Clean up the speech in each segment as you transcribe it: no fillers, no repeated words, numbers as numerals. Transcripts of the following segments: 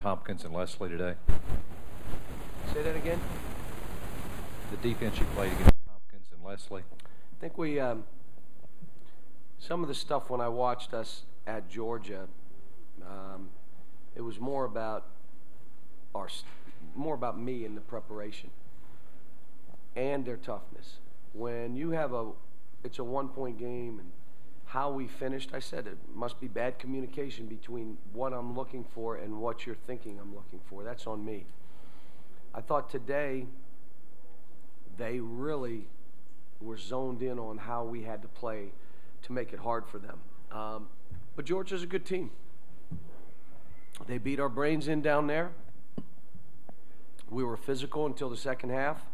Tompkins and Leslie today? Say that again? The defense you played against Tompkins and Leslie? I think we, some of the stuff when I watched us at Georgia, it was more about me and the preparation and their toughness. When you have it's a one-point game and how we finished, I said it must be bad communication between what I'm looking for and what you're thinking I'm looking for. That's on me. I thought today they really were zoned in on how we had to play to make it hard for them. But Georgia's a good team. They beat our brains in down there. We were physical until the second half.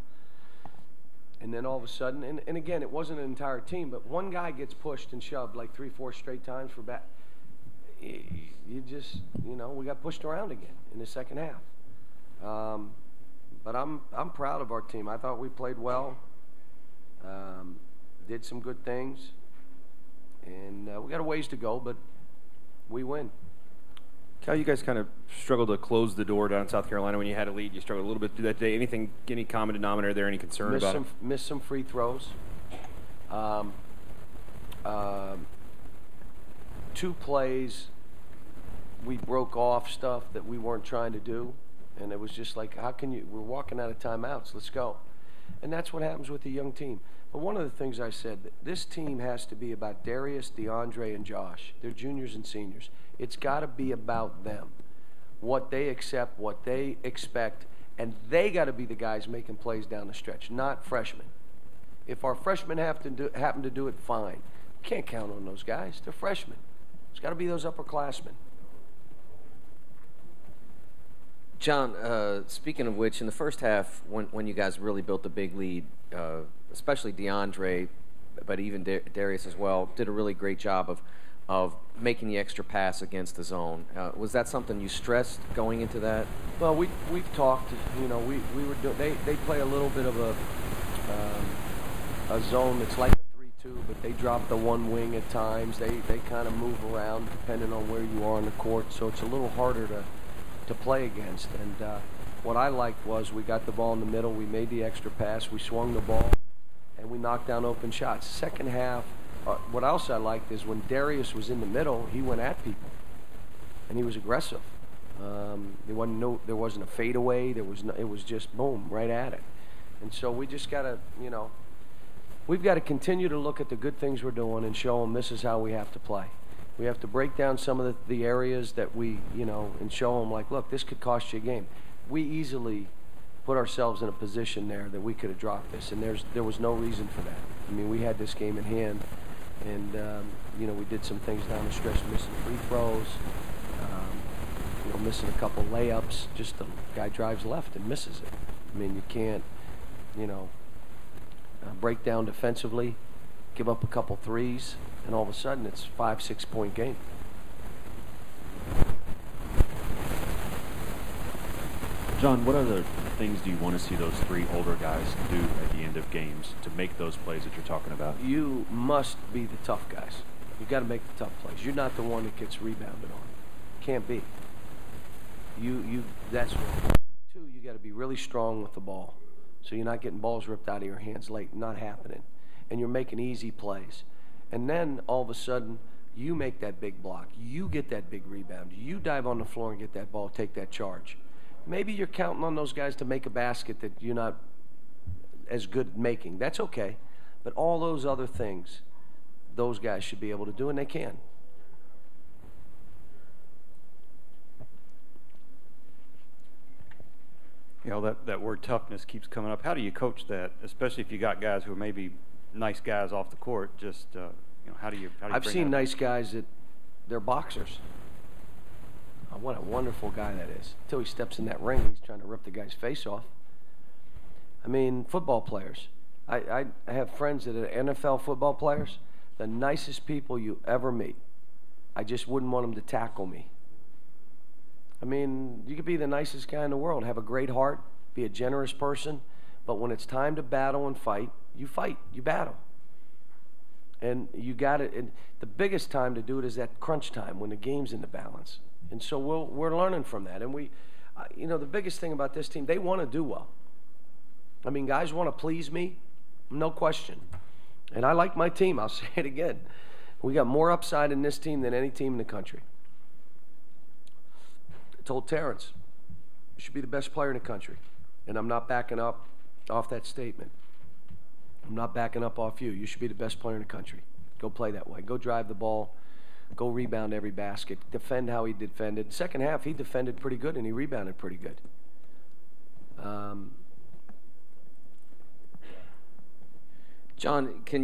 And then all of a sudden, and again, it wasn't an entire team, but one guy gets pushed and shoved like 3-4 straight times for back. You just, we got pushed around again in the second half. But I'm proud of our team. I thought we played well, did some good things, and we got a ways to go, but we win. Cal, you guys kind of struggled to close the door down in South Carolina when you had a lead. You struggled a little bit through that day. Any common denominator there? Any concern about it? Missed some free throws. 2 plays, we broke off stuff that we weren't trying to do, and it was just like, we're walking out of timeouts. Let's go. And that's what happens with a young team. But one of the things I said, this team has to be about Darius, DeAndre, and Josh. They're juniors and seniors. It's got to be about them, what they accept, what they expect, and they got to be the guys making plays down the stretch, not freshmen. If our freshmen happen to do it, fine. Can't count on those guys. They're freshmen. It's got to be those upperclassmen. John, speaking of which, in the first half, when you guys really built the big lead, especially DeAndre, but even Darius as well, did a really great job of making the extra pass against the zone. Was that something you stressed going into that? Well, we've talked. We were they play a little bit of a zone that's like a 3-2, but they drop the one wing at times. They kind of move around depending on where you are on the court, so it's a little harder to play against. And what I liked was we got the ball in the middle, we made the extra pass, we swung the ball, and we knocked down open shots. Second half, what else I liked is when Darius was in the middle, he went at people, and he was aggressive. There wasn't a fadeaway. It was just boom, right at it. And so we just got to, we've got to continue to look at the good things we're doing and show them this is how we have to play. We have to break down some of the areas that we, and show them, like, look, this could cost you a game. We easily put ourselves in a position there that we could have dropped this, and there was no reason for that. I mean, we had this game in hand, and, we did some things down the stretch, missing free throws, missing a couple layups. Just the guy drives left and misses it. I mean, you can't, break down defensively, give up a couple threes, and all of a sudden it's 5-6 point game. John, what other things do you want to see those 3 older guys do at the end of games to make those plays that you're talking about? You must be the tough guys. You got to make the tough plays. You're not the one that gets rebounded on. Can't be. That's one. 2, you got to be really strong with the ball, so you're not getting balls ripped out of your hands late. Not happening. And you're making easy plays. And then all of a sudden, you make that big block. You get that big rebound. You dive on the floor and get that ball, take that charge. Maybe you're counting on those guys to make a basket that you're not as good at making. That's okay. But all those other things, those guys should be able to do, and they can. That word toughness keeps coming up. How do you coach that, especially if you got guys who are maybe nice guys off the court? Just how do you I've seen nice guys that they're boxers. Oh, what a wonderful guy that is. Until he steps in that ring, he's trying to rip the guy's face off. I mean, football players. I have friends that are NFL football players, the nicest people you ever meet. I just wouldn't want them to tackle me. I mean, you could be the nicest guy in the world, have a great heart, be a generous person, but when it's time to battle and fight, you battle. And you got it. And the biggest time to do it is that crunch time when the game's in the balance. And so we're learning from that. And you know, the biggest thing about this team, they want to do well. I mean, guys want to please me, no question. And I like my team. I'll say it again. We got more upside in this team than any team in the country. I told Terrence, you should be the best player in the country. And I'm not backing up off that statement. I'm not backing up off you. You should be the best player in the country. Go play that way. Go drive the ball. Go rebound every basket. Defend how he defended. Second half, he defended pretty good, and he rebounded pretty good. John, can